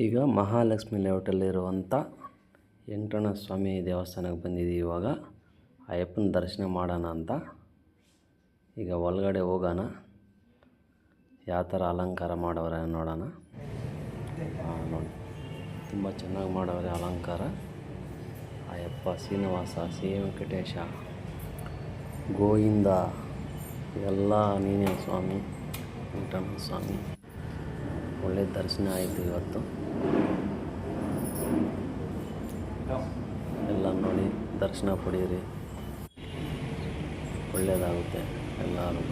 ಈಗ ಮಹಾಲಕ್ಷ್ಮಿ ಲೇಔಟಲ್ಲಿರುವಂಥ ವೆಂಕಟರಮಣ ಸ್ವಾಮಿ ದೇವಸ್ಥಾನಕ್ಕೆ ಬಂದಿದ್ದೀವಿ. ಇವಾಗ ಅಯ್ಯಪ್ಪನ ದರ್ಶನ ಮಾಡೋಣ ಅಂತ. ಈಗ ಒಳಗಡೆ ಹೋಗೋಣ, ಯಾವ ಥರ ಅಲಂಕಾರ ಮಾಡವ್ರೆ ನೋಡೋಣ. ನೋಡಿ, ತುಂಬ ಚೆನ್ನಾಗಿ ಮಾಡವ್ರೆ ಅಲಂಕಾರ. ಅಯ್ಯಪ್ಪ, ಶ್ರೀನಿವಾಸ, ಶ್ರೀ ವೆಂಕಟೇಶ, ಗೋವಿಂದ, ಎಲ್ಲ ನೀನೇ ಸ್ವಾಮಿ, ವೆಂಕಟರಮಣ ಸ್ವಾಮಿ. ಒಳ್ಳೆ ದರ್ಶನ ಆಯಿತು ಇವತ್ತು. ಎಲ್ಲ ನೋಡಿ ದರ್ಶನ ಪಡೀರಿ, ಒಳ್ಳೆಯದಾಗುತ್ತೆ ಎಲ್ಲರೂ.